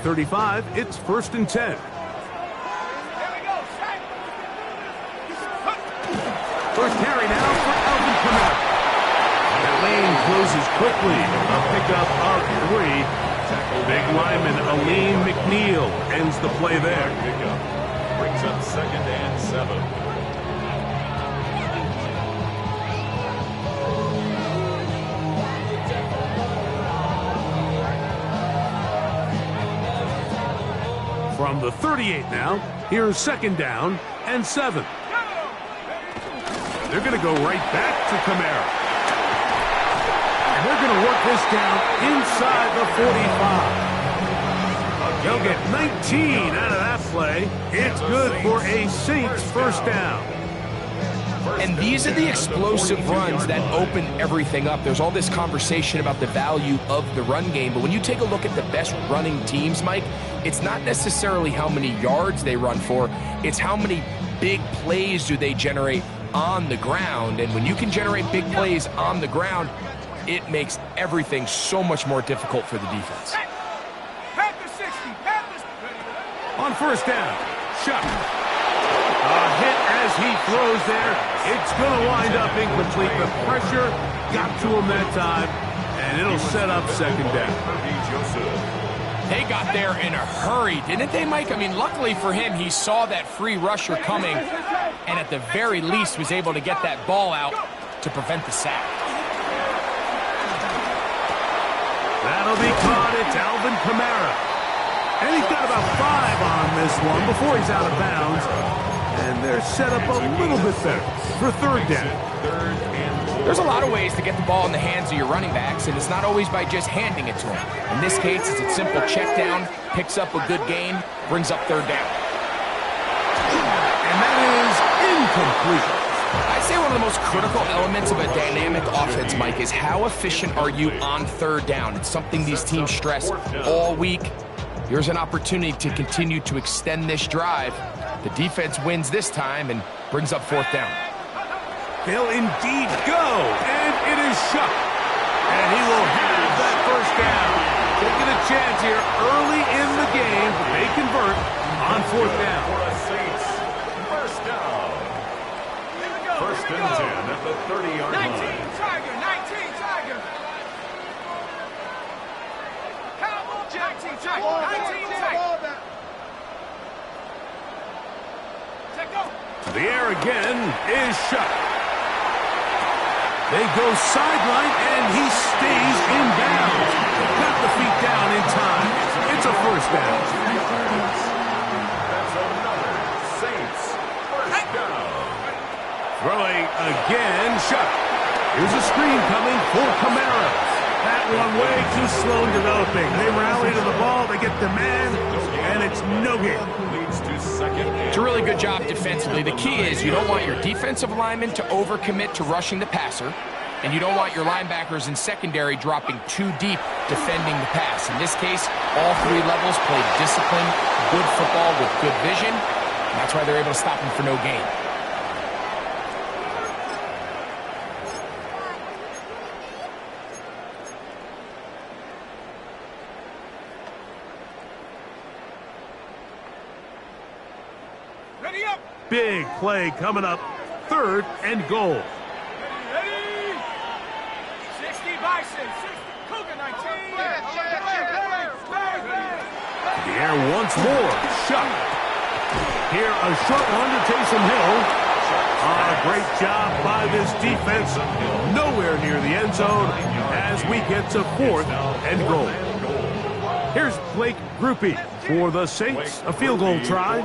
35, it's 1st and 10. First carry now for Alvin Kamara. The lane closes quickly. A pickup of 3. Big lineman Aleem McNeil ends the play there. Brings up 2nd and 7. From the 38 now, here's 2nd down and 7. They're going to go right back to Kamara. And they're going to work this down inside the 45. They'll get 19 out of that play. It's good for a Saints 1st down. And these are the explosive runs that open everything up. There's all this conversation about the value of the run game, but when you take a look at the best running teams, Mike, it's not necessarily how many yards they run for, it's how many big plays do they generate on the ground. And when you can generate big plays on the ground, it makes everything so much more difficult for the defense. On 1st down, Shuck. A hit as he throws there. It's going to wind up incomplete. The pressure got to him that time, and it'll set up 2nd down. They got there in a hurry, didn't they, Mike? I mean, luckily for him, he saw that free rusher coming, and at the very least was able to get that ball out to prevent the sack. That'll be caught. It's Alvin Kamara. And he's got about 5 on this one before he's out of bounds. And they're set up a little bit better for 3rd down. There's a lot of ways to get the ball in the hands of your running backs, and it's not always by just handing it to them. In this case, it's a simple check down, picks up a good gain, brings up 3rd down. And that is incomplete. I'd say one of the most critical elements of a dynamic offense, Mike, is how efficient are you on 3rd down. It's something these teams stress all week. Here's an opportunity to continue to extend this drive. The defense wins this time and brings up 4th down. They'll indeed go, and it is Shuck. And he will have that 1st down. Taking a chance here early in the game. They convert on 4th down. 1st down. 1st and 10 at the 30-yard line. 19 Tiger. Cowboy, 19 Tiger. The air again is Shuck. They go sideline, and he stays in bounds. Got the feet down in time. It's a 1st down. That's another Saints 1st down. Throwing again, Shuck. Here's a screen coming for Kamara. That one way too slow in developing. They rally to the ball, they get the man, and it's no good. Leads to 2nd. It's a really good job defensively. The key is you don't want your defensive linemen to overcommit to rushing the passer, and you don't want your linebackers in secondary dropping too deep defending the pass. In this case, all 3 levels played disciplined, good football with good vision, and that's why they're able to stop him for no gain. Big play coming up. 3rd and goal. Ready? 60 Bison. 60 Cougar 19. The air once more. Shuck. Here a short one to Taysom Hill. Great job by this defense. Nowhere near the end zone as we get to 4th and goal. Here's Blake Grupe for the Saints. A field goal try.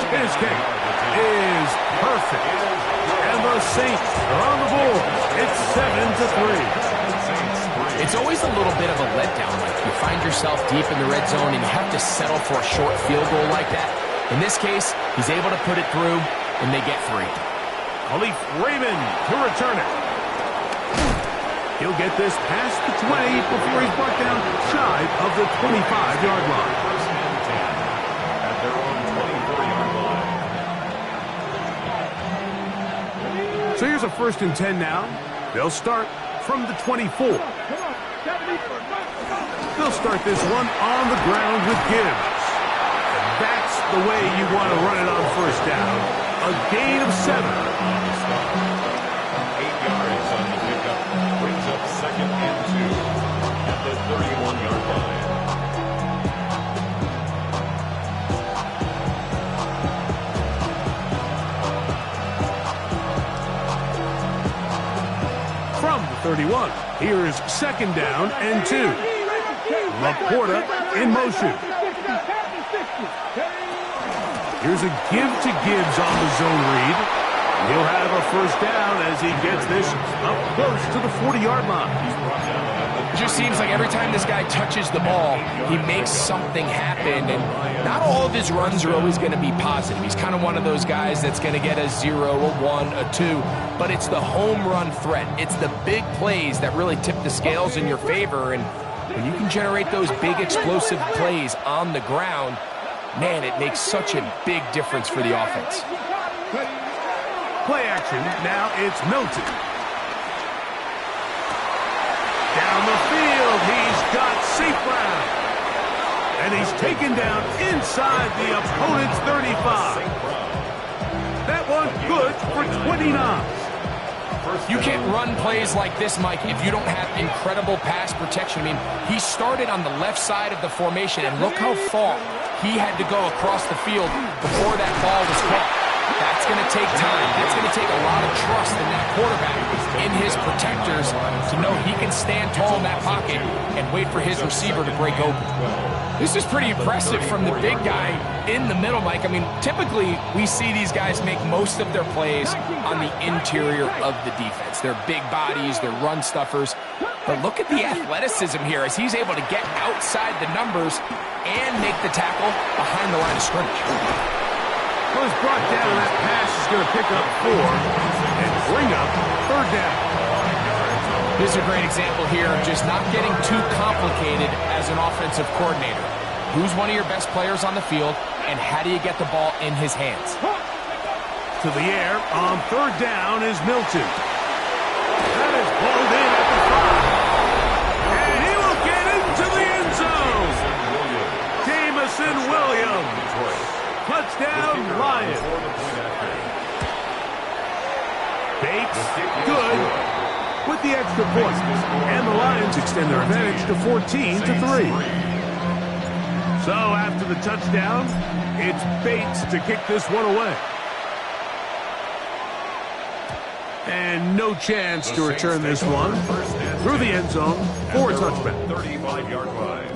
His kick is perfect. And the Saints are on the board. It's 7-3. It's always a little bit of a letdown. Like you find yourself deep in the red zone and you have to settle for a short field goal like that. In this case, he's able to put it through, and they get 3. Khalif Raymond to return it. He'll get this past the 20 before he's brought down shy of the 25-yard line. At their own 24-yard line. So here's a 1st and 10 now. They'll start from the 24. They'll start this one on the ground with Gibbs. That's the way you want to run it on first down. A gain of 7. 8 yards on the pickup. Brings up 2nd and 2 at the 31-yard line. From the 31, here's 2nd down and 2. Laporta in motion. Here's a give to Gibbs on the zone read. He'll have a first down as he gets this up close to the 40-yard line. It just seems like every time this guy touches the ball, he makes something happen, and not all of his runs are always going to be positive. He's kind of one of those guys that's going to get a 0, a 1, a 2, but it's the home run threat. It's the big plays that really tip the scales in your favor, and when you can generate those big explosive plays on the ground, man, it makes such a big difference for the offense. Play action, now it's Milton. Down the field, he's got St. Brown. And he's taken down inside the opponent's 35. That one good for 29. You can't run plays like this, Mike, if you don't have incredible pass protection. I mean, he started on the left side of the formation, and look how far he had to go across the field before that ball was caught. That's going to take time. That's going to take a lot of trust in that quarterback, in his protectors, to know he can stand tall in that pocket and wait for his receiver to break open. This is pretty impressive from the big guy in the middle, Mike. I mean, typically we see these guys make most of their plays on the interior of the defense. They're big bodies, they're run stuffers. But look at the athleticism here as he's able to get outside the numbers and make the tackle behind the line of scrimmage. Well, it's brought down. That pass is going to pick up 4 and bring up 3rd down. This is a great example here of just not getting too complicated as an offensive coordinator. Who's one of your best players on the field, and how do you get the ball in his hands? To the air on 3rd down is Milton. That is pulled in at the 5. And he will get into the end zone. Jamison Williams. Touchdown, Lions. Bates, good, with the extra point. And the Lions extend their advantage to 14-3. So after the touchdown, it's Bates to kick this one away. And no chance to return this one through the end zone for a touchback. 35-yard line.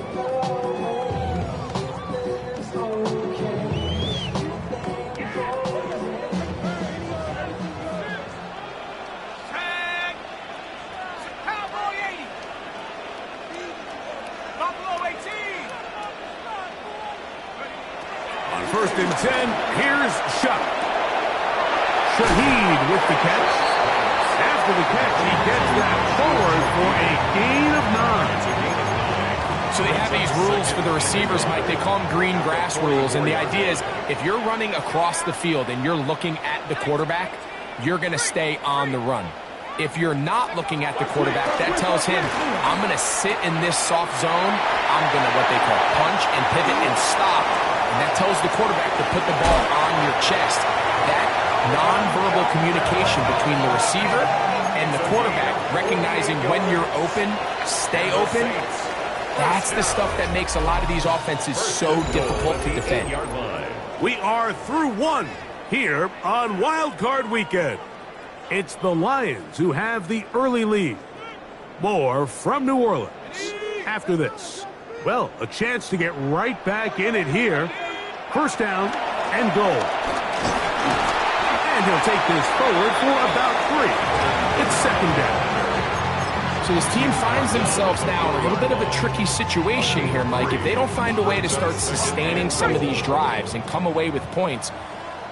First and 10, here's Shaheed with the catch. After the catch, he gets that forward for a gain of 9. So they have these rules for the receivers, Mike. They call them green grass rules, and the idea is if you're running across the field and you're looking at the quarterback, you're going to stay on the run. If you're not looking at the quarterback, that tells him, I'm going to sit in this soft zone. I'm going to what they call punch and pivot and stop. And that tells the quarterback to put the ball on your chest. That nonverbal communication between the receiver and the quarterback, recognizing when you're open, stay open, that's the stuff that makes a lot of these offenses so difficult to defend. We are through one here on Wild Card Weekend. It's the Lions who have the early lead. More from New Orleans after this. Well, a chance to get right back in it here. First down and goal. And he'll take this forward for about 3. It's 2nd down. So this team finds themselves now in a little bit of a tricky situation here, Mike. If they don't find a way to start sustaining some of these drives and come away with points,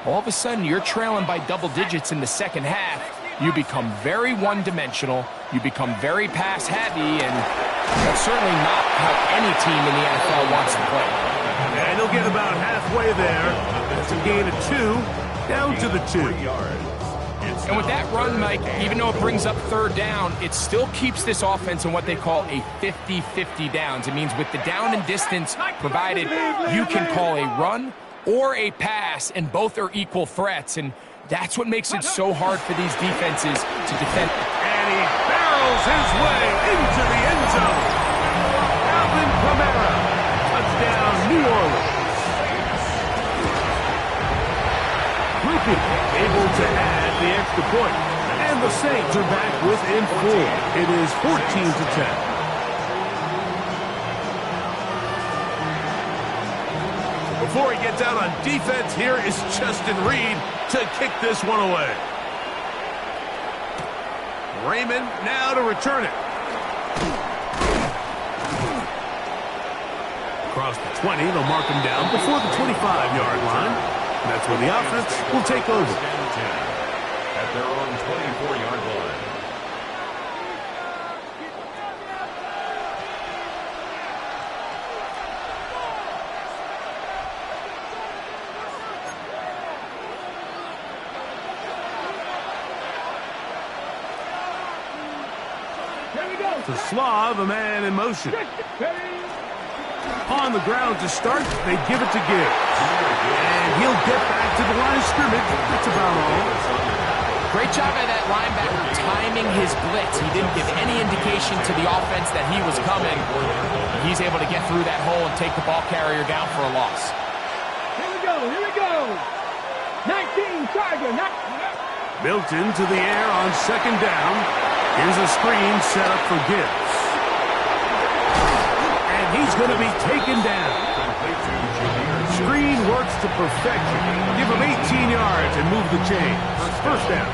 all of a sudden you're trailing by double digits in the second half. You become very one-dimensional. You become very pass-heavy, and that's certainly not how any team in the NFL wants to play. And he'll get about halfway there. That's a gain of 2, down to the 2. And with that run, Mike, even though it brings up third down, it still keeps this offense in what they call a 50-50 downs. It means with the down and distance provided, you can call a run or a pass, and both are equal threats. And that's what makes it so hard for these defenses to defend. And he barrels his way into the end zone. Alvin Kamara, touchdown, New Orleans. Rookie able to add the extra point. And the Saints are back within 4. It is 14-10. Before he gets out on defense, here is Justin Reed to kick this one away. Raymond now to return it. Across the 20, they'll mark him down before the 25-yard line. And that's where the offense will take over. At their own 24-yard line. To Slav, a man in motion. On the ground to start, they give it to Gibbs. And he'll get back to the line of scrimmage. That's about all. Great job by that linebacker timing his blitz. He didn't give any indication to the offense that he was coming. He's able to get through that hole and take the ball carrier down for a loss. Here we go, here we go. 19, Tiger. Milton to the air on second down. Here's a screen set up for Gibbs. And he's going to be taken down. Screen works to perfection. Give him 18 yards and move the chains. First down.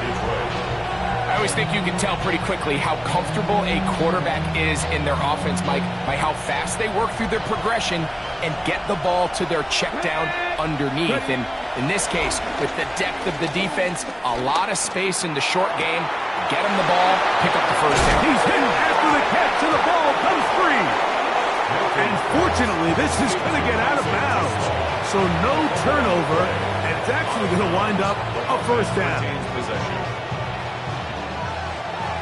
I always think you can tell pretty quickly how comfortable a quarterback is in their offense, Mike, by how fast they work through their progression and get the ball to their check down underneath. And in this case, with the depth of the defense, a lot of space in the short game, get him the ball, pick up the first down. He's hit after the catch, and the ball comes free. And fortunately, this is going to get out of bounds. So no turnover, and it's actually going to wind up a first down.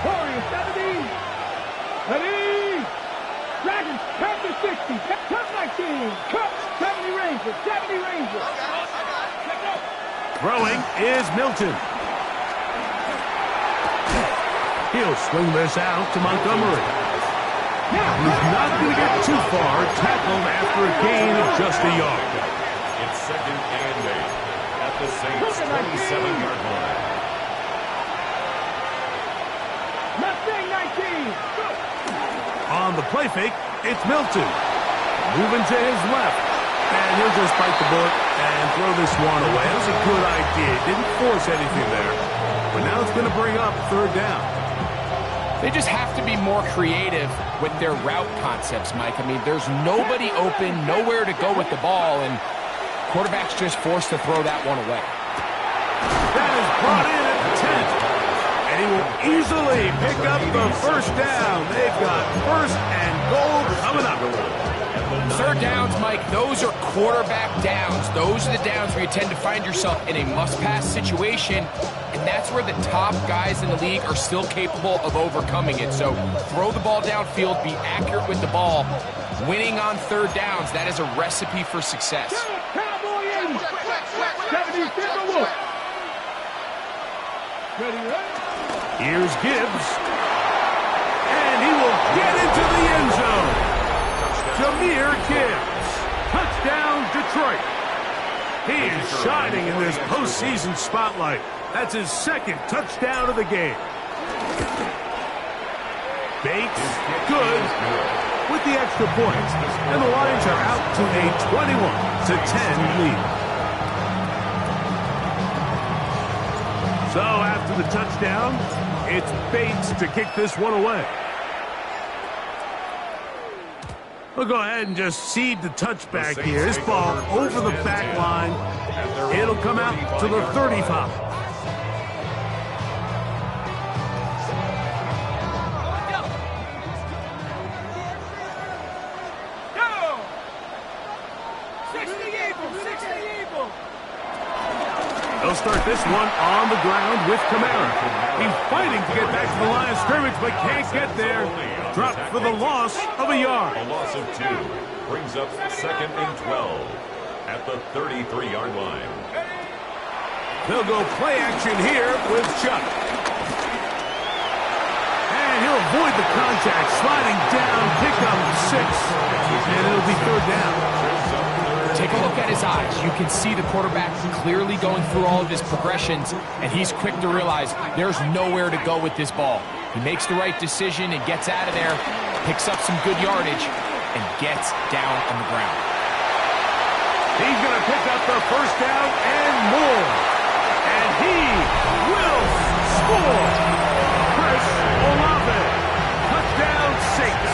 Warriors 70. Ready. Dragons, cut to 60. Cut 19. Cut 70 Rangers. 70 Rangers. Throwing is Milton. He'll swing this out to Montgomery. He's not going to get too far, tackled after a gain of just a yard. It's second and 8 at the Saints' 27-yard line. Mustang 19. On the play fake, it's Milton. Moving to his left. And he'll just bite the bullet and throw this one away. It was a good idea. Didn't force anything there. But now it's going to bring up third down. They just have to be more creative with their route concepts, Mike. I mean, there's nobody open, nowhere to go with the ball, and quarterback's just forced to throw that one away. That is brought in at the 10. And he will easily pick up the first down. They've got first and goal coming up. Third downs, Mike, those are quarterback downs. Those are the downs where you tend to find yourself in a must-pass situation, and that's where the top guys in the league are still capable of overcoming it. So throw the ball downfield, be accurate with the ball. Winning on third downs, that is a recipe for success. Cowboy 80. 70 Timberwolf. Ready. Here's Gibbs. And he will get into the end zone. Jahmyr Gibbs. Touchdown, Detroit. He is shining in this postseason spotlight. That's his second touchdown of the game. Bates, good, with the extra points. And the Lions are out to a 21-10 lead. So after the touchdown, it's Bates to kick this one away. We'll go ahead and just seed the touchback here. This ball over the back line. It'll come out to the 35. Go! 60 Eagles, 60 Eagles. They'll start this one on the ground with Kamara. He's fighting to get back to the line of scrimmage, but can't get there. Dropped for the loss of a yard. A loss of 2 brings up 2nd and 12 at the 33-yard line. They'll go play action here with Chuck. And he'll avoid the contact, sliding down, pick up 6, and it'll be 3rd down. Take a look at his eyes. You can see the quarterback clearly going through all of his progressions, and he's quick to realize there's nowhere to go with this ball. He makes the right decision and gets out of there, picks up some good yardage, and gets down on the ground. He's going to pick up the 1st down and more. And he will score. Chris Olave, touchdown Saints.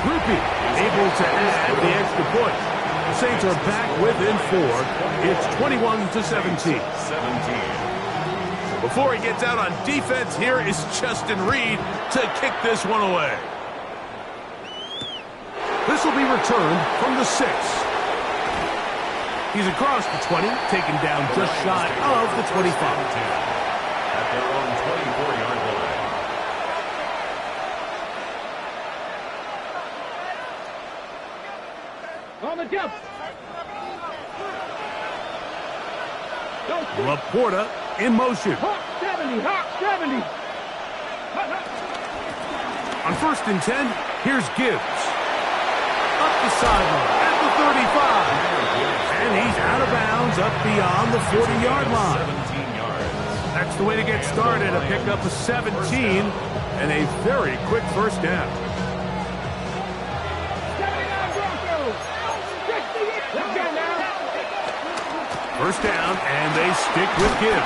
Rupi able to add the extra point. The Saints are back within 4. It's 21-17. Before he gets out on defense, here is Justin Reed to kick this one away. This will be returned from the 6. He's across the 20, taken down just shy of the 25. At their own 24-yard line. On the jump. Laporta in motion. Hawk 70, Hawk 70. On 1st and 10, here's Gibbs. Up the sideline at the 35. And he's out of bounds up beyond the 40-yard line. 17 yards. That's the way to get started. A pickup of 17 and a very quick 1st down. 79 Broncos. 68. Let's go now. 1st down, and they stick with Gibbs.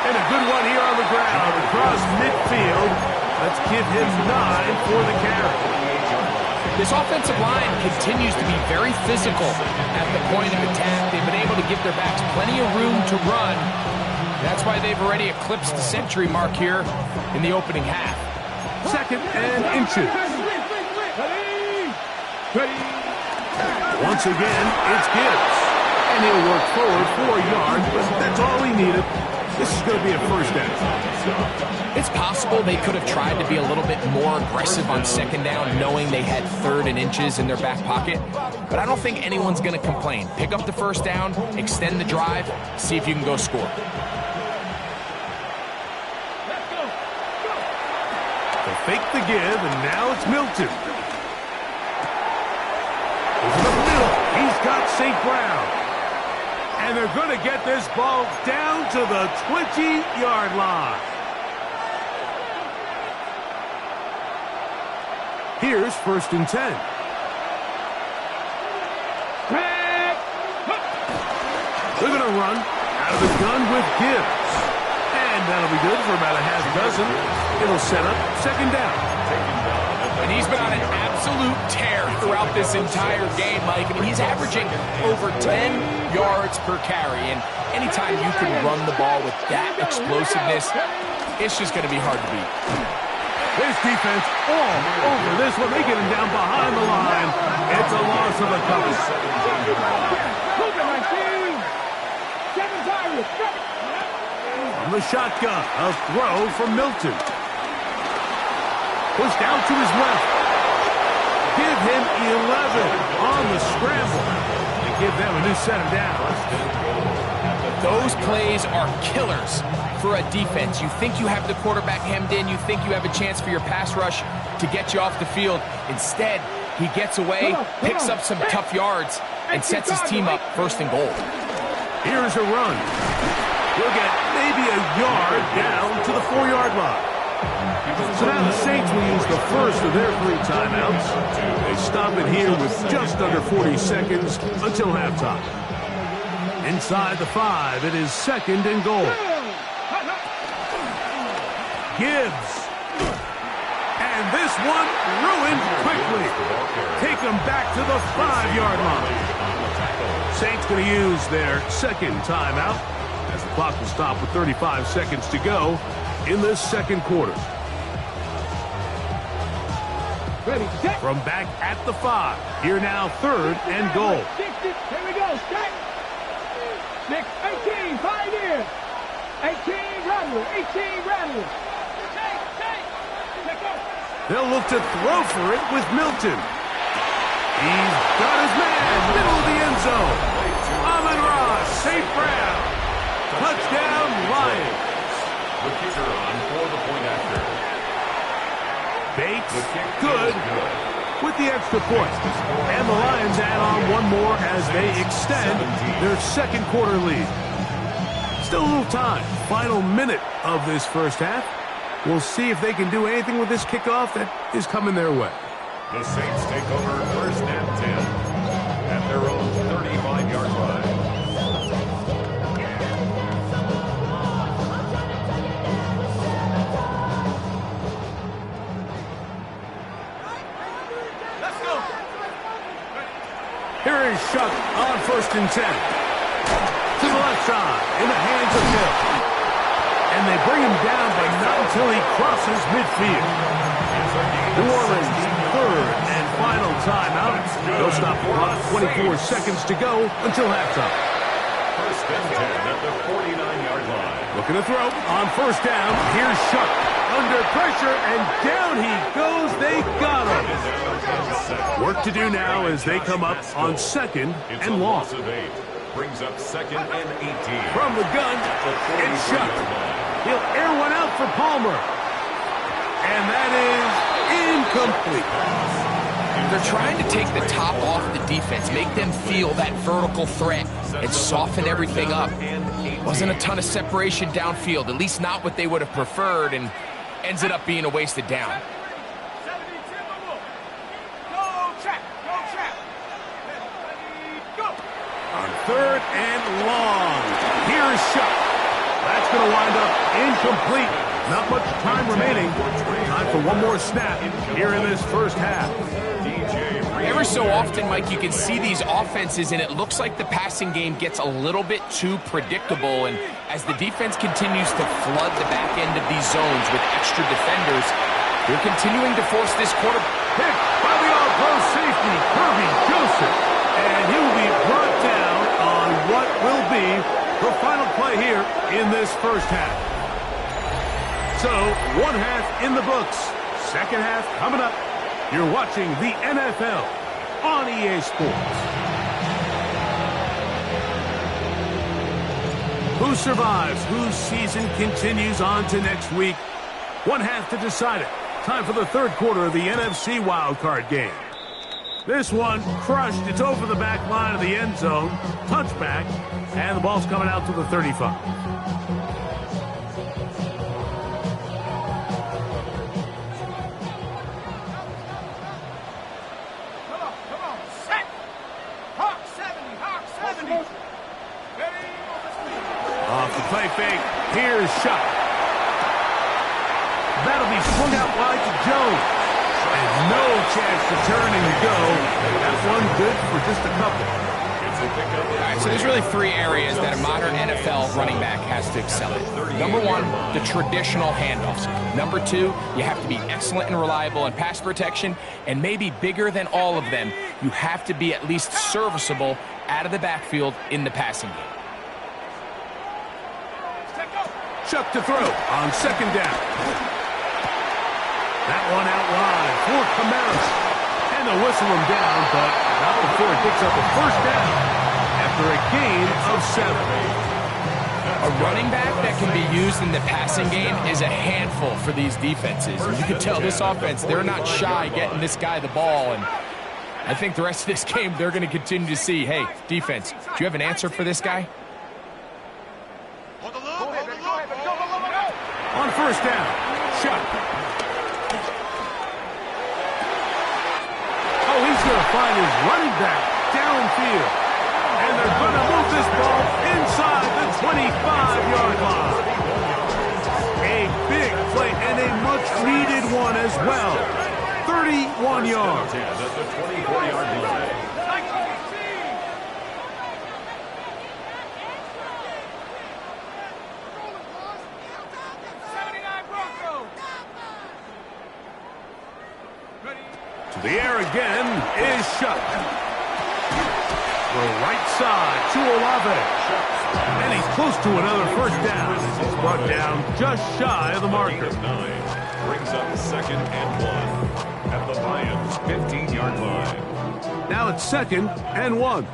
And a good one here on the ground across midfield. Let's give him 9 for the carry. This offensive line continues to be very physical at the point of attack. They've been able to give their backs plenty of room to run. That's why they've already eclipsed the century mark here in the opening half. 2nd and inches. Once again, it's Gibbs. And he'll work forward 4 yards, but that's all he needed. This is going to be a 1st down. It's possible they could have tried to be a little bit more aggressive on 2nd down, knowing they had 3rd and inches in their back pocket. But I don't think anyone's going to complain. Pick up the 1st down, extend the drive, see if you can go score. They fake the give, and now it's Milton. Over the middle, he's got St. Brown. And they're going to get this ball down to the 20-yard line. Here's 1st and 10. They're going to run out of the gun with Gibbs. And that'll be good for about a half dozen. It'll set up 2nd down. And he's been on an absolute tear throughout this entire game, Mike. I mean, he's averaging over 10 yards per carry. And anytime you can run the ball with that explosiveness, it's just going to be hard to beat. His defense all over this one. They get him down behind the line. It's a loss of a couple. From the shotgun, a throw from Milton. Pushed out to his left. Give him 11 on the scramble. And give them a new set of downs. Those plays are killers for a defense. You think you have the quarterback hemmed in. You think you have a chance for your pass rush to get you off the field. Instead, he gets away, picks up some tough yards, and sets his team up 1st and goal. Here's a run. He'll get maybe a yard down to the 4-yard line. So now the Saints will use the first of their 3 timeouts. They stop it here with just under 40 seconds until halftime. Inside the 5, it is 2nd and goal. Gibbs. And this one ruined quickly. Take them back to the 5-yard line. Saints going to use their 2nd timeout as the clock will stop with 35 seconds to go in this 2nd quarter. Ready, set. From back at the 5. Here now, 3rd and goal. 60. Here we go. Strike. 18. Pioneer. 18. Rattler. 18. Rattler. They'll look to throw for it with Milton. He's got his man, middle of the end zone. Amon-Ra, St. Brown. Touchdown, Lions. The kicker on for the point after. Bates, good, with the extra point. And the Lions add on one more as they extend their 2nd quarter lead. Still a little time. Final minute of this first half. We'll see if they can do anything with this kickoff that is coming their way. The Saints take over 1st and 10 at their own 35-yard line. Let's go. Here is Shuck on 1st and 10. To the left side, in the hands of Hill. And they bring him down, but not until he crosses midfield. New Orleans, 3rd and final timeout. They'll stop the clock, 24 seconds to go until halftime. 1st and 10 at the 49-yard line. Looking to throw on 1st down. Here's Shuck under pressure, and down he goes. They got him. Work to do now as they come up on 2nd and long. It's a loss of 8. Brings up 2nd and 18. From the gun, it's Shuck. He'll air one out for Palmer. And that is incomplete. They're trying to take the top off the defense, make them feel that vertical threat, and soften everything up. Wasn't a ton of separation downfield, at least not what they would have preferred, and ends it up being a wasted down. On 3rd and long, here's Shuck. That's going to wind up incomplete. Not much time remaining. Time for one more snap here in this first half. Every so often, Mike, you can see these offenses, and it looks like the passing game gets a little bit too predictable. And as the defense continues to flood the back end of these zones with extra defenders, they're continuing to force this quarter. Picked by the all-pro safety, Kirby Joseph. And he will be brought down on what will be the final play here in this first half. So, one half in the books. Second half coming up. You're watching the NFL on EA Sports. Who survives? Whose season continues on to next week? One half to decide it. Time for the 3rd quarter of the NFC wildcard game. This one crushed. It's over the back line of the end zone. Touchback. And the ball's coming out to the 35. Off the play fake. Here's Shuck. That'll be swung out wide to Jones. And no chance to turn and go. That one good for just a couple. All right, so there's really 3 areas that a modern NFL running back has to excel in. Number 1, the traditional handoffs. Number 2, you have to be excellent and reliable in pass protection. And maybe bigger than all of them, you have to be at least serviceable out of the backfield in the passing game. Shuck to throw on 2nd down. That one out wide for Camaras. And they'll whistle him down, but not before he picks up a 1st down after a gain of 7. A running back that can be used in the passing game is a handful for these defenses. And you can tell this offense, they're not shy getting this guy the ball. And I think the rest of this game, they're going to continue to see, hey, defense, do you have an answer for this guy? On 1st down, Shuck. Oh, he's going to find his running back downfield. And they're going to move this ball inside the 25-yard line. A big play and a much-needed one as well. 31 yards. At the 24-yard line. The air again is shut. The right side to Olave. And he's close to another first down. He's brought down just shy of the marker. 9 brings up 2nd and 1 at the Lions' 15-yard line. Now it's 2nd and 1.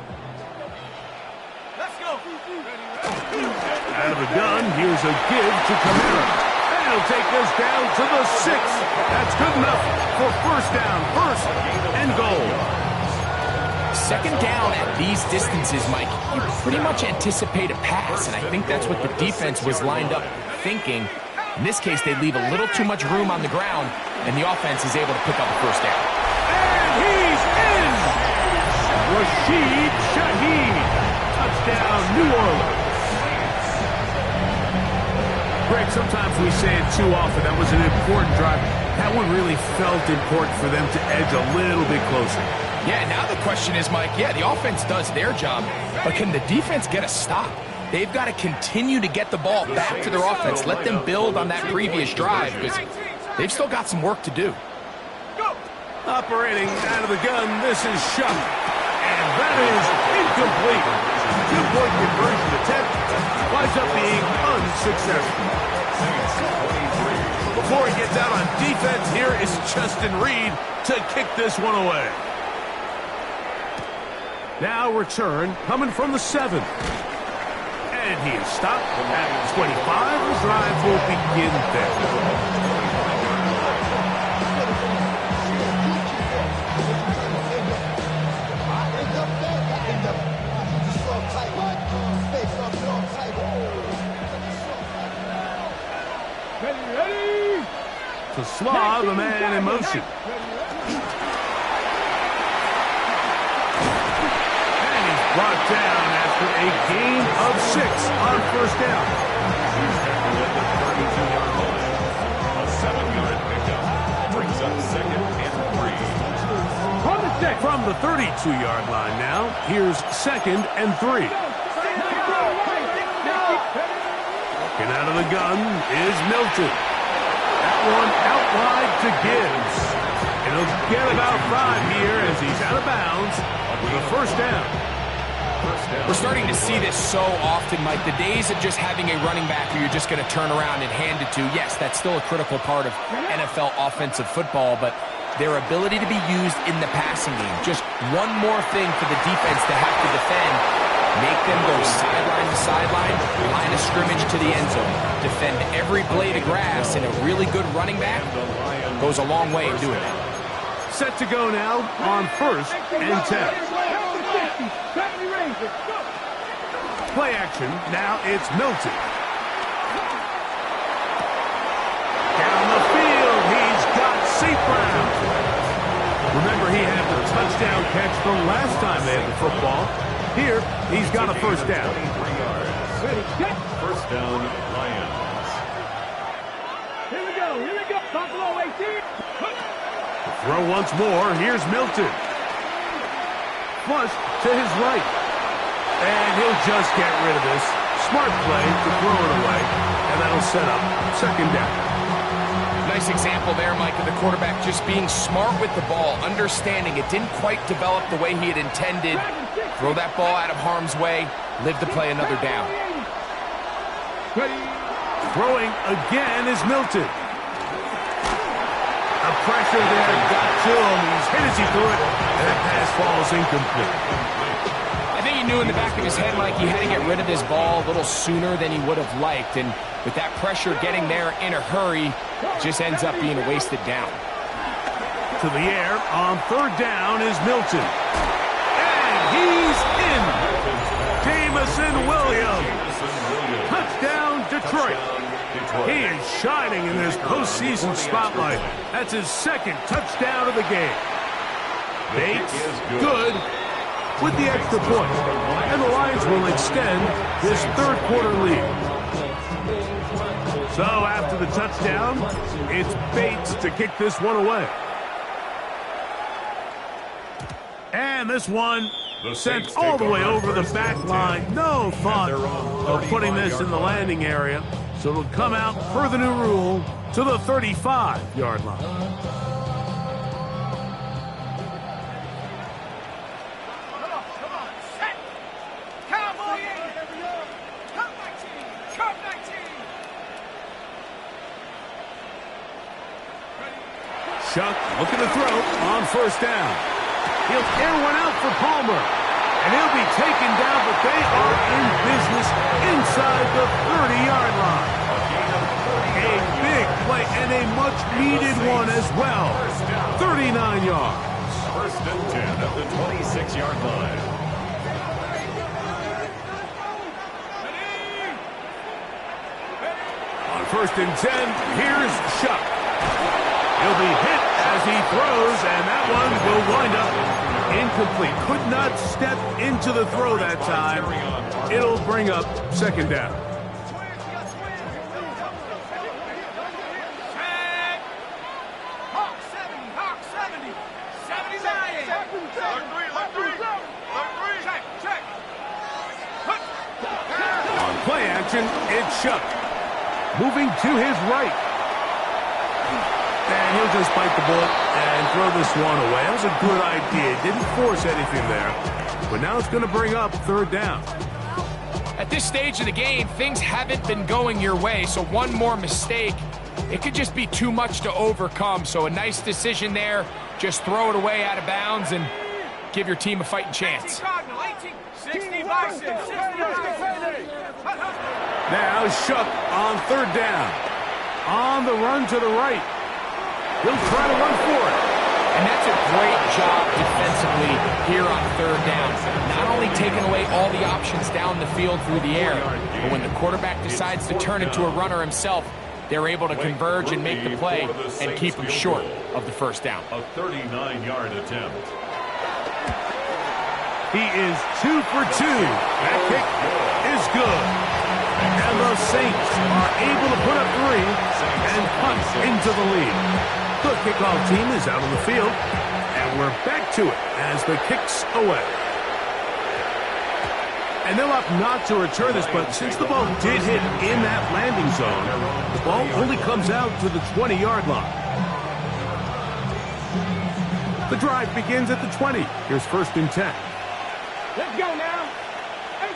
Let's go. Out of the gun, here's a give to Kamara. And he'll take this down to the 6. That's good enough for first down, first and goal. 2nd down at these distances, Mike, you pretty much anticipate a pass, and I think that's what the defense was lined up thinking. In this case, they leave a little too much room on the ground, and the offense is able to pick up a first down. And he's in! Rashid Shaheed. Touchdown, New Orleans. Greg, sometimes we say it too often. That was an important drive. That one really felt important for them to edge a little bit closer. Yeah, now the question is, Mike, yeah, the offense does their job, but can the defense get a stop? They've got to continue to get the ball back to their offense. Let them build on that previous drive because they've still got some work to do. Operating out of the gun, this is shot. And that is incomplete. 2-point conversion attempt winds up being unsuccessful. Before he gets out on defense, here is Justin Reed to kick this one away. Now return coming from the 7. And he is stopped at 25. The drive will begin there. Ready? To Slav, the man in motion. Brought down after a gain of 6 on first down. A 7-yard pickup brings up 2nd and 3. From the 32-yard line now, here's 2nd and 3. Walking out of the gun is Milton. That one out wide to Gibbs. And he'll get about 5 here as he's out of bounds with a first down. We're starting to see this so often, Mike. The days of just having a running back who you're just going to turn around and hand it to, yes, that's still a critical part of NFL offensive football, but their ability to be used in the passing game, just one more thing for the defense to have to defend, make them go sideline to sideline, line of scrimmage to the end zone, defend every blade of grass, and a really good running back goes a long way in doing that. Set to go now on 1st and 10. Play action, now it's Milton. Down the field, he's got St. Brown. Remember, he had the touchdown catch the last time they had the football. Here, he's got a first down. 3 yards. First down, Lions. Here we go. Buffalo 18. Throw once more, here's Milton. Flush to his right. And he'll just get rid of this. Smart play to throw it away. And that'll set up 2nd down. Nice example there, Mike, of the quarterback just being smart with the ball, understanding it didn't quite develop the way he had intended. Throw that ball out of harm's way, live to play another down. Throwing again is Milton. The pressure there got to him. He's hit as he threw it, and that pass falls incomplete. I think he knew in the back of his head, Mike, he had to get rid of this ball a little sooner than he would have liked, and with that pressure getting there in a hurry, just ends up being a wasted down. To the air on 3rd down is Milton. And he's in. Jamison Williams. Touchdown, Detroit. He is shining in this postseason spotlight. That's his 2nd touchdown of the game. Bates, good, with the extra point. And the Lions will extend this 3rd quarter lead. So after the touchdown, it's Bates to kick this one away. And this one sent all the way over the back line. No thought of putting this in the landing area. So it'll come out per the new rule to the 35-yard line. Chuck looking to throw on first down. He'll air one out for Palmer. And he'll be taken down, but they are in business inside the 30-yard line. A big play and a much-needed one as well. 39 yards. First and 10 at the 26-yard line. On first and 10, here's Chuck. He'll be hit as he throws, and that one will wind up incomplete. Could not step into the throw that time. It'll bring up second down. On play action, it's Chuck. Moving to his right. And he'll just bite the bullet and throw this one away. That was a good idea. Didn't force anything there. But now it's going to bring up third down. At this stage of the game, things haven't been going your way, so one more mistake, it could just be too much to overcome. So a nice decision there. Just throw it away out of bounds and give your team a fighting chance. Now Shuck on third down. On the run to the right. He'll try to run for it. And that's a great job defensively here on third down. Not only taking away all the options down the field through the air, but when the quarterback decides to turn into a runner himself, they're able to converge and make the play and keep him short of the first down. A 39-yard attempt. He is 2 for 2. That kick is good. And the Saints are able to put up 3 and punt into the lead. The kickoff team is out on the field, and we're back to it as the kick's away. And they'll opt not to return this, but since the ball did hit in that landing zone, the ball only comes out to the 20-yard line. The drive begins at the 20. Here's first and 10. Let's go now.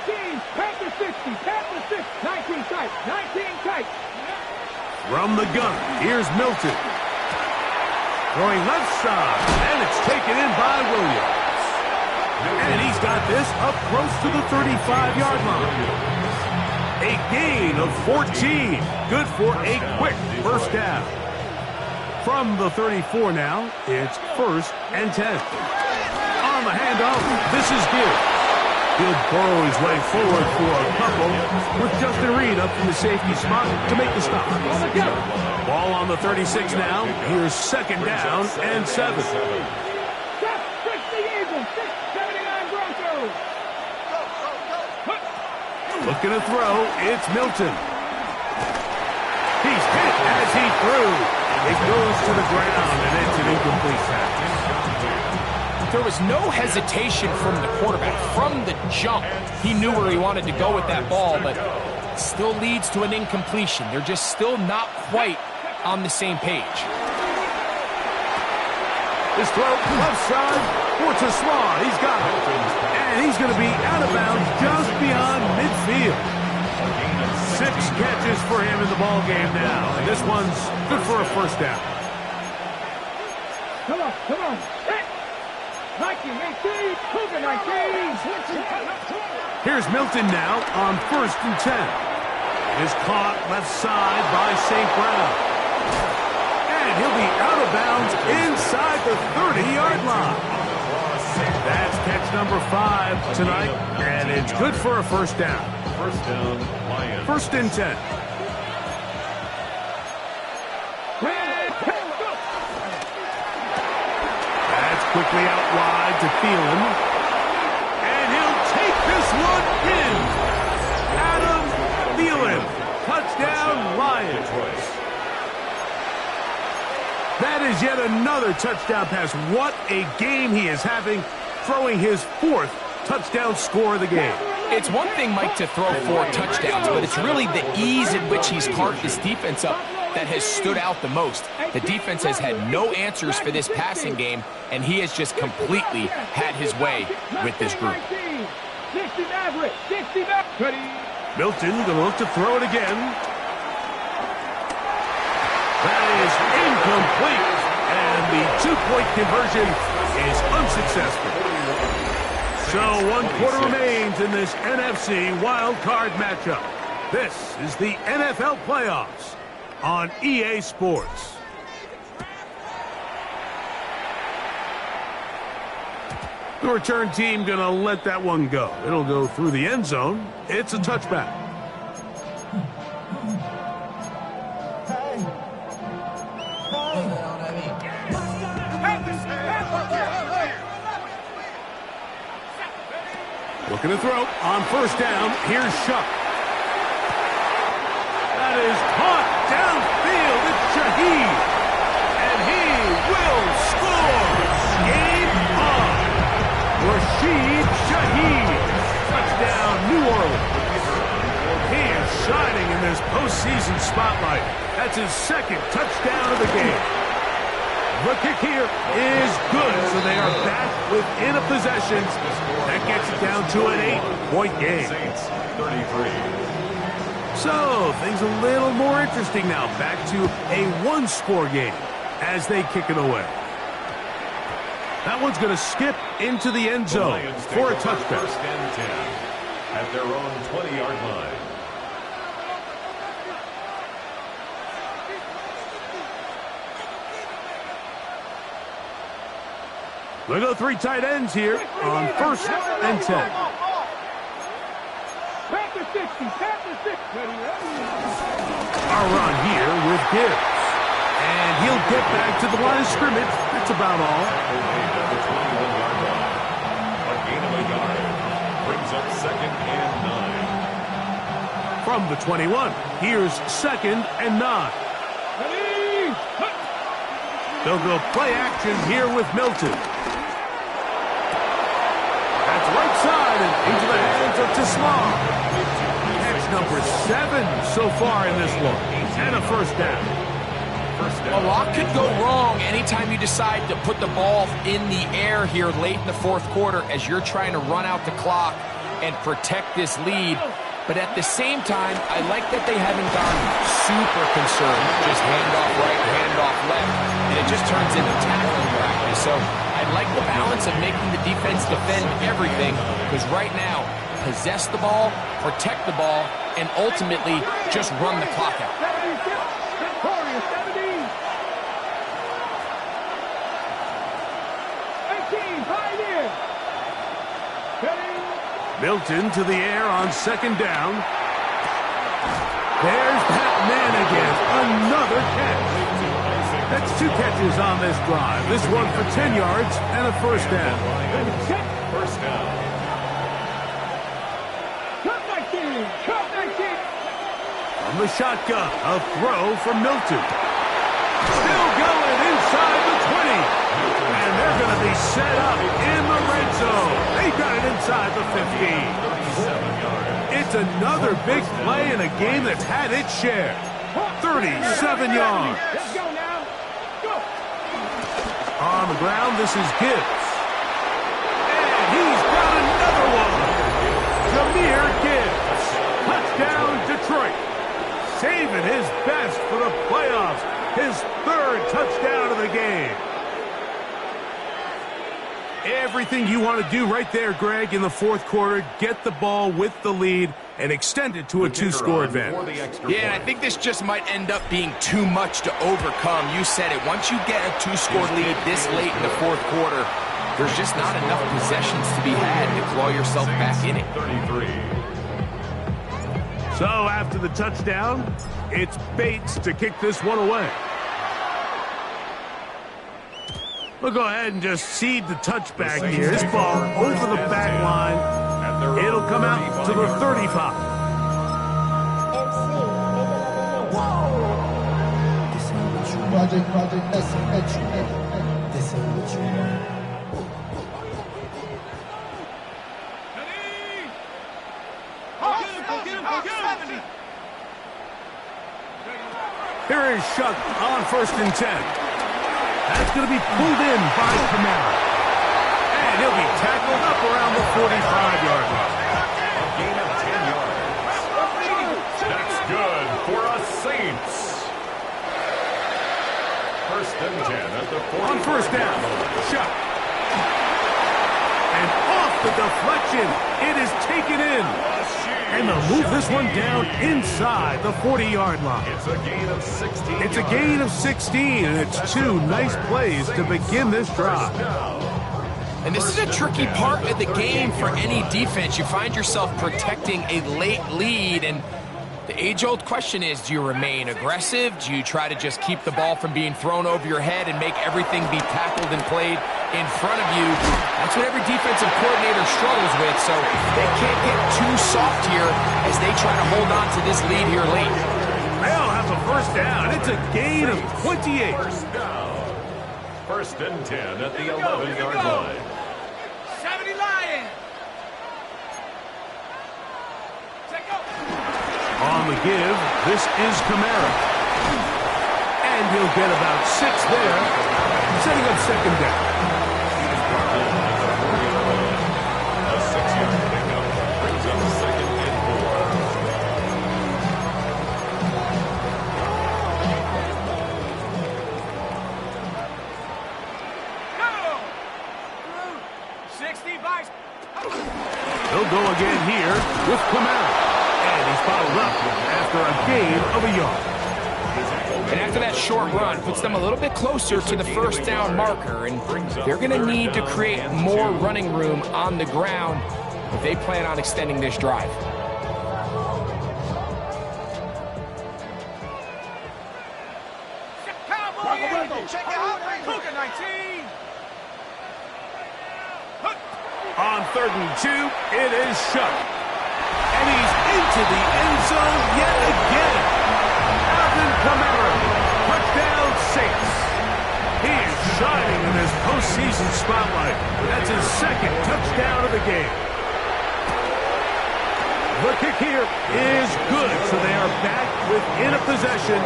18, Panther 60, Panther 6, 19 tight, 19 tight. From the gun, here's Milton. Throwing left side, and it's taken in by Williams. And he's got this up close to the 35-yard line. A gain of 14. Good for a quick first down. From the 34 now, it's first and 10. On the handoff, this is good. He'll burrow his way forward for a couple with Justin Reed up in the safety spot to make the stop. Ball on the 36 now. Here's second down and 7. Looking to throw, it's Milton. He's hit as he threw. It goes to the ground, and it's an incomplete pass. There was no hesitation from the quarterback. From the jump, he knew where he wanted to go with that ball, but still leads to an incompletion. They're just still not quite on the same page. His throw, left side, for Tesla. He's got it. And he's going to be out of bounds just beyond midfield. 6 catches for him in the ball game now. And this one's good for a first down. Come on, come on. 19, 18, Cougar 19. Here's Milton now on first and 10. Is caught left side by St. Brown. And he'll be out of bounds inside the 30-yard line. That's catch number 5 tonight, and it's good for a first down. First down, Lions. First and 10. That's quickly out wide to Thielen. And he'll take this one in. Adam Thielen. Touchdown, Lions. That is yet another touchdown pass. What a game he is having, throwing his 4th touchdown score of the game. It's one thing, Mike, to throw 4 touchdowns, but it's really the ease in which he's carved this defense up that has stood out the most. The defense has had no answers for this passing game, and he has just completely had his way with this group. Milton going to look to throw it again. That is incomplete. And the two-point conversion is unsuccessful. So 1 quarter remains in this NFC wild card matchup. This is the NFL playoffs on EA Sports. The return team going to let that one go. It'll go through the end zone. It's a touchback. Looking to throw on first down. Here's Shuck. That is caught downfield. It's Shaheed. And he will score. Game on. Rashid Shaheed. Touchdown, New Orleans. He is shining in this postseason spotlight. That's his second touchdown of the game. The kick here is good, so they are back within a possession. That gets it down to an 8-point game. So, things a little more interesting now. Back to a one-score game as they kick it away. That one's going to skip into the end zone for a touchdown. First and 10 at their own 20-yard line. We'll go 3 tight ends here on first and 10. Our run here with Gibbs. And he'll get back to the line of scrimmage. That's about all. A gain of a yard brings up second and 9. From the 21, here's second and 9. They'll go play action here with Milton. That's right side and into the hands of Tismar. Catch number 7 so far in this one. And a first down. A lot could go wrong anytime you decide to put the ball in the air here late in the fourth quarter as you're trying to run out the clock and protect this lead. But at the same time, I like that they haven't gone super concerned. Just handoff right, handoff left, and it just turns into tackling practice. So I like the balance of making the defense defend everything, because right now, possess the ball, protect the ball, and ultimately just run the clock out. Milton to the air on second down. There's that man again. Another catch. That's 2 catches on this drive. This one for 10 yards and a first down. First down. From the shotgun, a throw from Milton. Still going inside the 20. And they're going to be set up in the red zone. They got it inside the 15. It's another big play in a game that's had its share. 37 yards. Let's go now. Go. On the ground, this is Gibbs. And he's got another one. Jahmyr Gibbs. Touchdown, Detroit. Saving his best for the playoffs. His 3rd touchdown of the game. Everything you want to do right there, Greg, in the fourth quarter. Get the ball with the lead and extend it to a 2-score advantage. Yeah, and I think this just might end up being too much to overcome. You said it. Once you get a 2-score lead this late in the fourth quarter, there's just not enough possessions to be had to claw yourself back in it. 33. So after the touchdown, it's Bates to kick this one away. We'll go ahead and just seed the touchback here. This ball over the back line. It'll come out to the 35. Here is Shuck on first and 10. That's going to be pulled in by Kamara. And he'll be tackled up around the 45-yard line. A gain of 10 yards. That's good for a Saints. First and 10 at the 40. On first down, shot. And off the deflection, it is taken in. And they'll move this one down inside the 40-yard line. It's a gain of 16. It's a gain of 16, and it's two nice plays to begin this drive. And this is a tricky part of the game for any defense. You find yourself protecting a late lead, and the age-old question is, do you remain aggressive? Do you try to just keep the ball from being thrown over your head and make everything be tackled and played in front of you? That's what every defensive coordinator struggles with, so they can't get too soft here as they try to hold on to this lead here late. They'll have a first down. It's a gain of 28. First down. First and 10 at the 11-yard line. 70 Lions. On the give, this is Kamara. And he'll get about 6 there, setting up second down. A 6-yard pickup brings up second and 4. 65. He'll go again here with Kamara. And he's followed up after a gain of a yard. And after that short run, puts them a little bit closer to the first down marker, and they're going to need to create more running room on the ground if they plan on extending this drive. Check it out. Cougar 19. On 3rd and 2, it is shut. And he's into the end zone yet again. Alvin Kamara, touchdown Saints. He is shining in this postseason spotlight. That's his second touchdown of the game. The kick here is good, so they are back within a possession.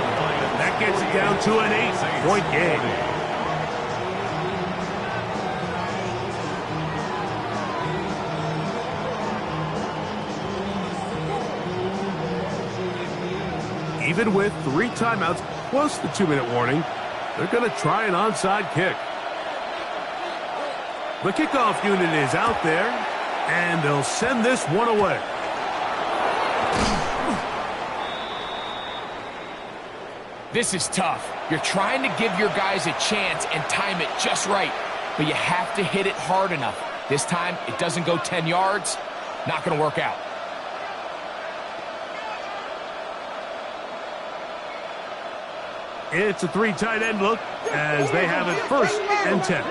That gets it down to an 8-point game. Even with 3 timeouts plus the 2-minute warning, they're going to try an onside kick. The kickoff unit is out there, and they'll send this one away. This is tough. You're trying to give your guys a chance and time it just right, but you have to hit it hard enough. This time, it doesn't go 10 yards. Not going to work out. It's a 3 tight end look as they have it 1st and 10.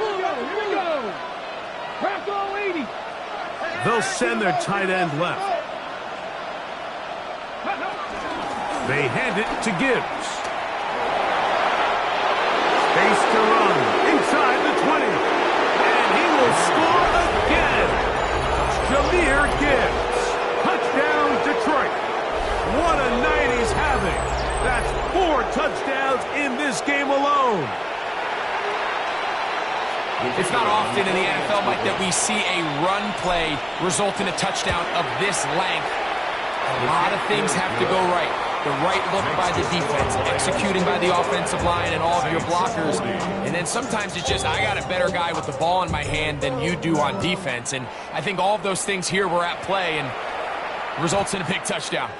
They'll send their tight end left. They hand it to Gibbs. Space to run inside the 20. And he will score again. Jahmyr Gibbs. Touchdown Detroit. What a night he's having. That's 4 touchdowns in this game alone. It's not often in the NFL, Mike, that we see a run play result in a touchdown of this length. A lot of things have to go right. The right look by the defense, executing by the offensive line and all of your blockers. And then sometimes it's just, I got a better guy with the ball in my hand than you do on defense. And I think all of those things here were at play and results in a big touchdown.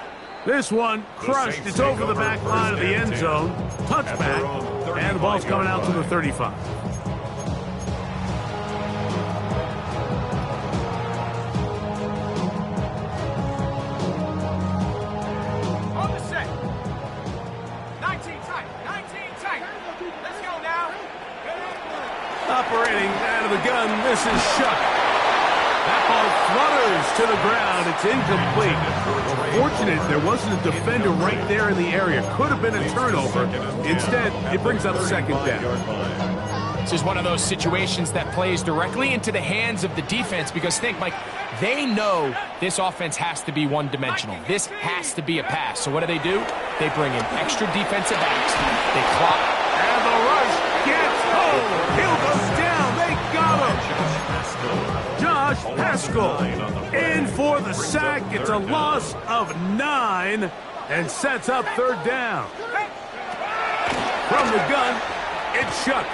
This one crushed. It's over the back line of the end zone. Touchback. And the ball's coming out to the 35. On the set. 19 tight. 19 tight. Let's go now. Operating out of the gun, this is Shuck. That ball flutters to the ground. It's incomplete. Fortunate there wasn't a defender right there in the area. Could have been a turnover. Instead, it brings up 2nd down. This is one of those situations that plays directly into the hands of the defense because think, Mike, they know this offense has to be one-dimensional. This has to be a pass. So what do? They bring in extra defensive backs. They clock. And the rush gets home. Hill goes down. They got him. Josh Paschal in for the sack. It's a loss of 9 and sets up 3rd down. From the gun, It's Shuck.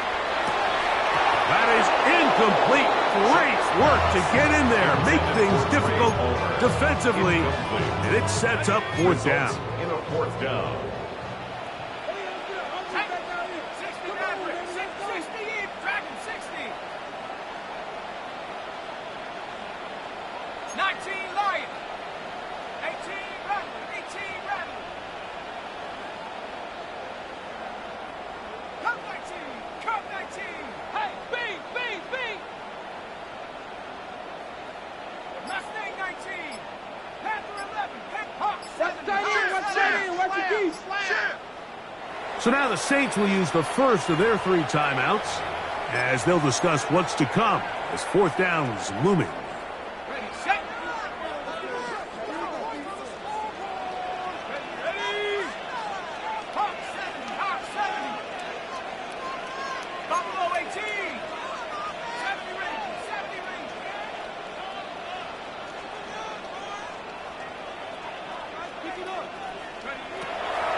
That is incomplete. Great work to get in there, make things difficult defensively, and it sets up fourth down. In a fourth down. 19 Lion. 18 Rattler. 18 Rattler. Cup 19. Cup 19. Hey, B. Mustang 19. Panther 11. Hawk 7. Watch the geese. So now the Saints will use the first of their 3 timeouts as they'll discuss what's to come as fourth down is looming. Ready, set. Ready. Hawk 70. Buffalo 18. 70 range. 70 range. Pick it up.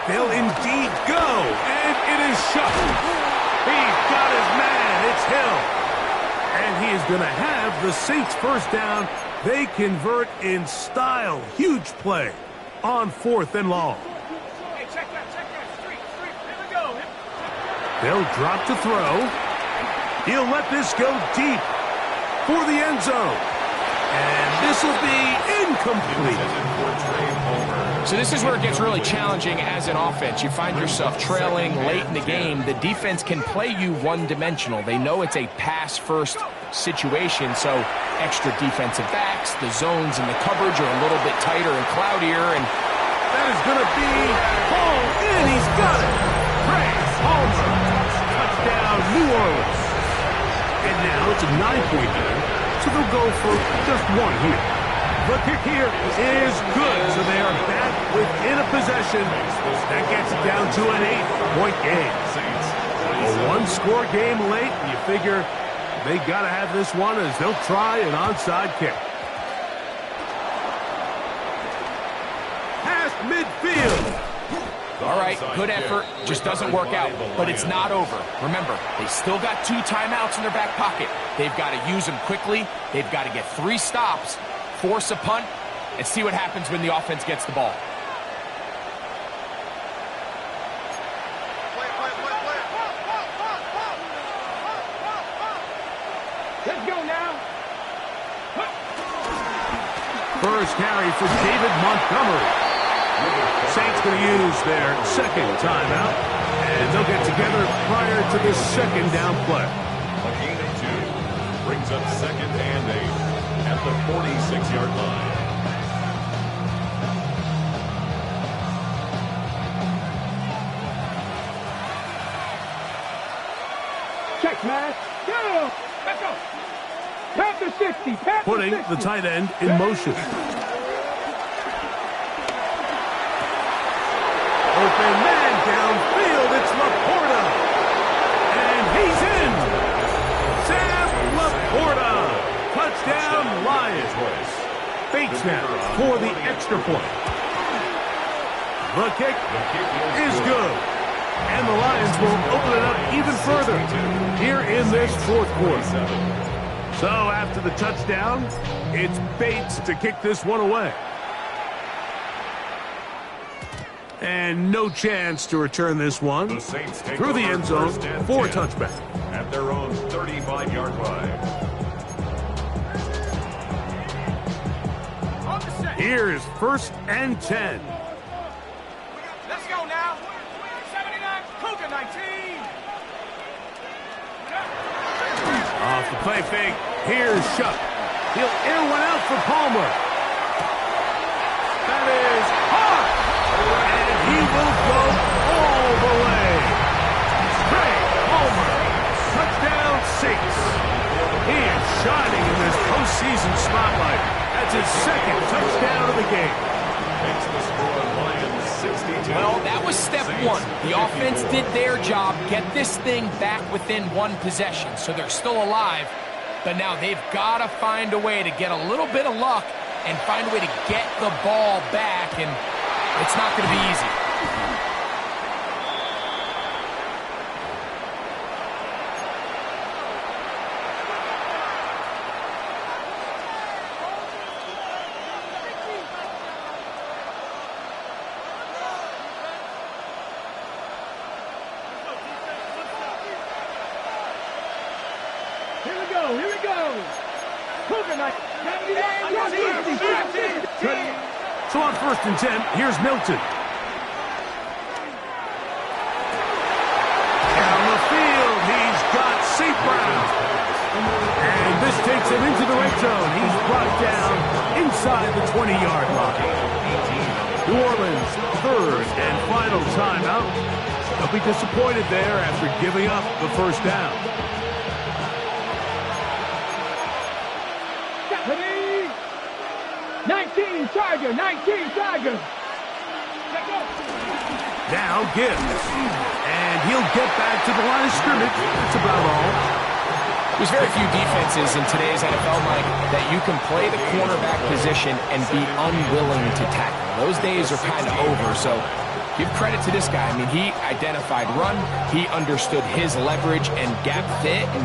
They'll indeed go, and it is Shuck. He's got his man. It's Hill. And he is going to have the Saints first down. They convert in style. Huge play on 4th and long. Hey, check that. Street. Here we go. They'll drop to throw. He'll let this go deep for the end zone. And this will be incomplete. So this is where it gets really challenging as an offense. You find yourself trailing late in the game. The defense can play you one-dimensional. They know it's a pass-first situation, so extra defensive backs, the zones and the coverage are a little bit tighter and cloudier, and that is going to be hauled in. He's got it. Praise Palmer. Touchdown, New Orleans. And now it's a 9-point game, so they'll go for just 1 here. The kick here is good, so they are back within a possession. That gets it down to an 8-point game. A 1-score game late, and you figure they got to have this one as they'll try an onside kick. Past midfield. all right, good effort, just doesn't work out, but it's not over. Remember, they still got 2 timeouts in their back pocket. They've got to use them quickly. They've got to get 3 stops, force a punt, and see what happens when the offense gets the ball. Let's go now. First carry for David Montgomery. Saints going to use their 2nd timeout, and they'll get together prior to the 2nd down play. A gain of 2 brings up 2nd and 8 at the 46-yard line. Check, man. Go. Let's go. Panther 60. Panther Putting 60. the tight end in motion. Open man downfield. It's Laporta. And he's in. Sam Laporta. Touchdown, Lions. Bates now for the extra point. The kick is good. And the Lions will open it up even further here in this 4th quarter. So after the touchdown, it's Bates to kick this one away. And no chance to return this one The Saints take through the over end zone 1st and for a 10 touchback. at their own 35-yard line. On the set. Here is 1st and 10. Let's go now. 79. Cougar 19. Off the play fake. Here's Shuck. He'll air one out for Palmer. That is hot. And he will go all the way. Trey Palmer. Touchdown Saints. He is shining in this postseason spotlight. That's his 2nd touchdown of the game. Makes the score Lions 62. Well, that was step 1. The offense did their job, get this thing back within 1 possession, so they're still alive. But now they've got to find a way to get a little bit of luck and find a way to get the ball back, and it's not going to be easy. Cougar night. So on 1st and 10, here's Milton. Down the field, he's got St. Brown. And this takes him into the red zone. He's brought down inside the 20-yard line. New Orleans, 3rd and final timeout. They'll be disappointed there after giving up the first down. Ready? 19 Charger, 19 Charger. Now Gibbs. And he'll get back to the line of scrimmage. That's about all. There's very few defenses in today's NFL, Mike, that you can play the cornerback position and be unwilling to tackle. Those days are kind of over, so give credit to this guy. I mean, he identified run, he understood his leverage and gap fit, and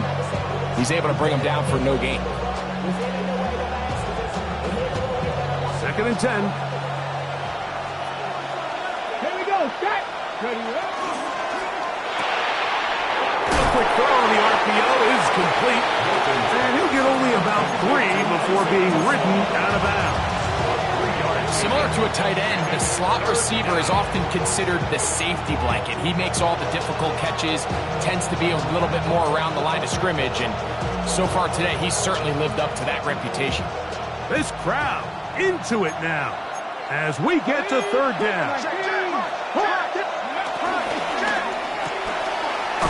he's able to bring him down for no gain. 2nd and 10. Here we go, set. Ready, Quick throw on the RPO is complete. And he'll get only about 3 before being ridden out of bounds. Similar to a tight end, the slot receiver is often considered the safety blanket. He makes all the difficult catches, tends to be a little bit more around the line of scrimmage, and so far today, he's certainly lived up to that reputation. This crowd into it now as we get to 3rd down.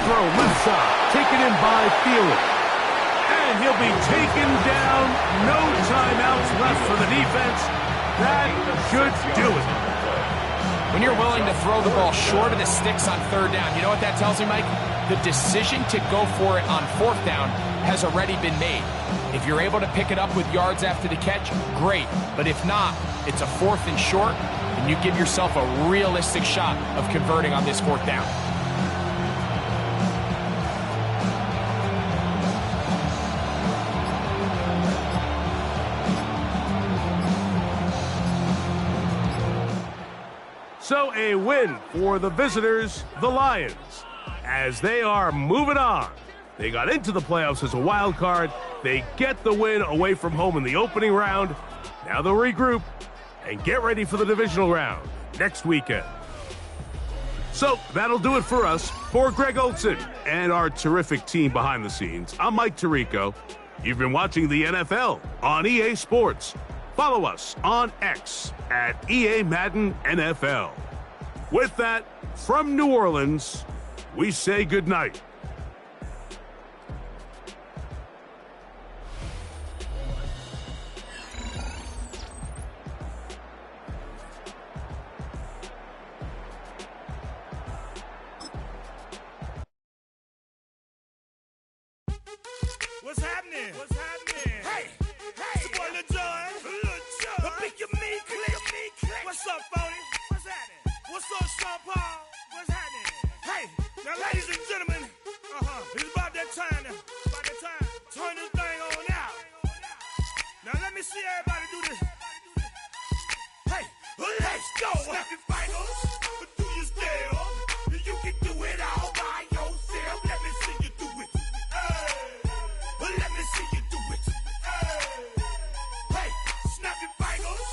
Throw lifts up, taken in by Thielen. And he'll be taken down. No timeouts left for the defense. That should do it. When you're willing to throw the ball short of the sticks on 3rd down, you know what that tells me, Mike? The decision to go for it on 4th down has already been made. If you're able to pick it up with yards after the catch, great. But if not, it's a 4th and short, and you give yourself a realistic shot of converting on this 4th down. So a win for the visitors, the Lions, as they are moving on. They got into the playoffs as a wild card. They get the win away from home in the opening round. Now they'll regroup and get ready for the divisional round next weekend. So that'll do it for us. For Greg Olson and our terrific team behind the scenes, I'm Mike Tirico. You've been watching the NFL on EA Sports. Follow us on X at EA Madden NFL. With that, from New Orleans, we say goodnight. What's happening? What's happening? Hey, it's your boy Lil Jon. Pick your meat, click. What's up, Phony? What's happening? What's up, Sean Paul? What's happening? Hey, now, ladies and gentlemen, it's about that time. Turn this thing on out. Now, let me see everybody do this. Hey, let's go. Snap your fingers, do your step. You can do it all by yourself. Let me see you do it. Let me see you do it. Hey, snap your fingers,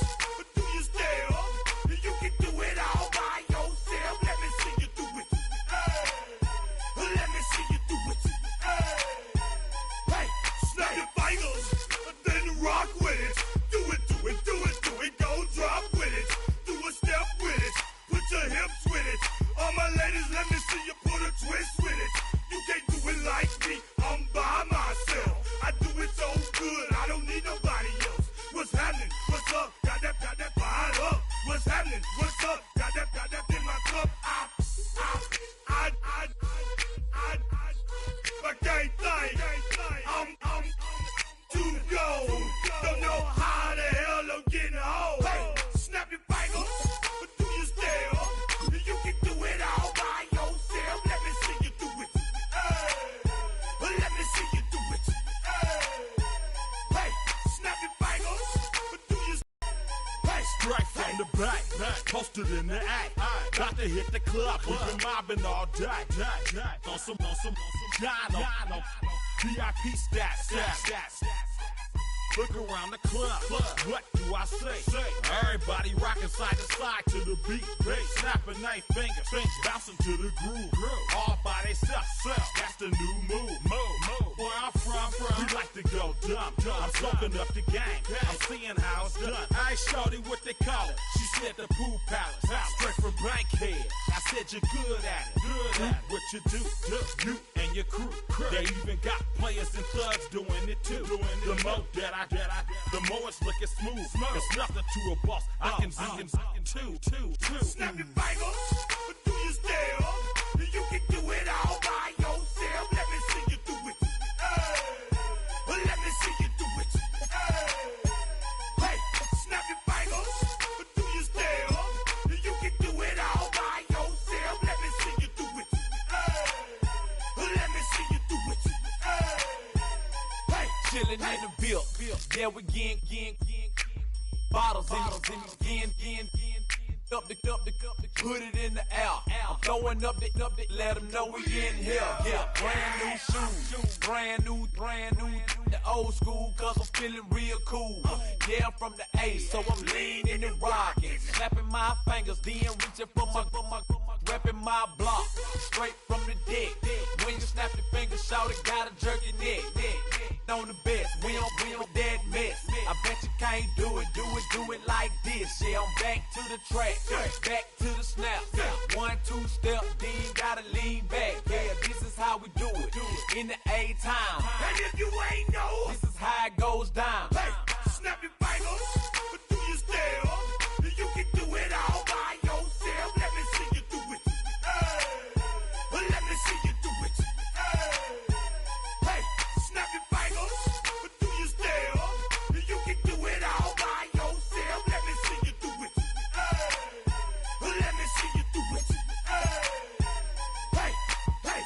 do your step. You can do it all by yourself. Let me see you do it. Let me see you do it. Hey, snap your fingers, then rock with it. Do it. Go drop with it. Do a step with it. Put your hips with it. All my ladies, let me see you put a twist with it. You can't do it like me. I'm by myself. I do it so good, I don't need nobody else. What's happening? What's up? Got that fired up. What's happening? What's up? Got that in my cup. I can't think. I'm too go. Don't know how the hell I'm getting home. Hey, snap your fingers, do your step. You can do it all by yourself. Let me see you do it. Let me see you do it. Hey, snap your fingers, do your hey, strike from the back, posted in the act. Got to hit the club, we've been mobbing all day. On some Dino, VIP stats. Look around the club. What do I say? Everybody rocking side to side to the beat. Snapping their fingers, bouncing to the groove. All by themselves. That's the new move. Where I'm from, we like to go dumb. I'm soaking up the game. I'm seeing how it's done. I ain't shorty what they call it. She said the pool palace. Straight from Bankhead. I said you're good at it. What you do, you and your crew. They even got players and thugs doing it too. The more that I the more it's looking smooth. It's nothing to a boss. I can two. Snap your fingers, but do you still? You can do it all by yourself. Let me see you do it. Let me see you do it. Hey, snap your fingers, but do you still? You can do it all by yourself. Let me see you do it. Let me see you do it. Hey, chillin' in the bill. Yeah, we getting bottles in up the put it in the air. I'm throwing up the let them know we in here. Yeah, brand new shoes, brand new, the old school, cause I'm feeling real cool. Yeah, I'm from the A, so I'm leaning and rocking, slapping my fingers, then reaching for my repping my block, straight from the deck. When you snap your fingers, shout it, gotta jerk your neck. On the best, we don't that mess. I bet you can't do it like this. Yeah, I'm back to the track, back to the snap. 1, 2 step, then gotta lean back. Yeah, this is how we do it in the A time. and if you ain't know, This is how it goes down. hey, snap your fingers, but do you still? You can do it all by yourself. Let me see you do it. Let me see you do it. Hey, snap your fingers, but do you still? You can do it all by yourself. Let me see you do it. Let me see you do it. Hey, hey.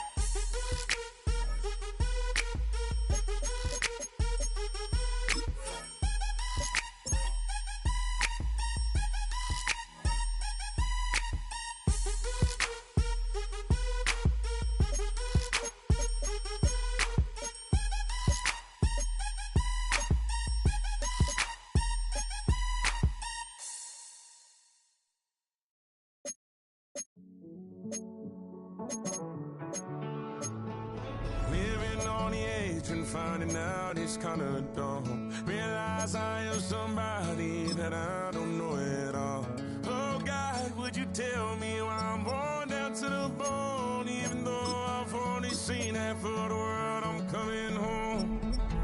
Living on the edge and finding out it's kinda dumb. Realize I am somebody that I don't know at all. Oh God, would you tell me why I'm born down to the bone? Even though I've only seen half of the world, I'm coming home.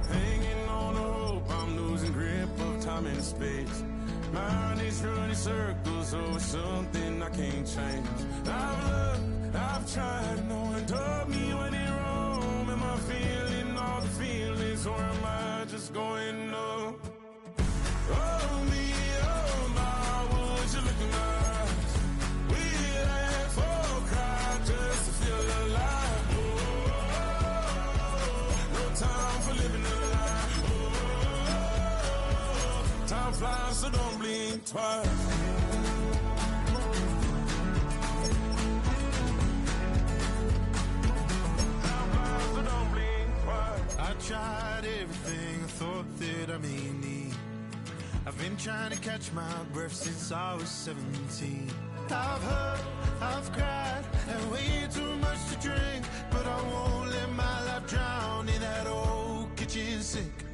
Hanging on the hope, I'm losing grip of time and space. Mind is running circles over something I can't change. I've looked, I've tried, no one told me when it wrong. Am I feeling all the feelings, or am I just going numb? Oh me, oh my, would you look in my eyes? We laugh or cry just to feel alive. Oh, no time for living a lie. Oh, time flies, so don't blink twice. I tried everything I thought that I may need. I've been trying to catch my breath since I was 17. I've hurt, I've cried, and way too much to drink. But I won't let my life drown in that old kitchen sink.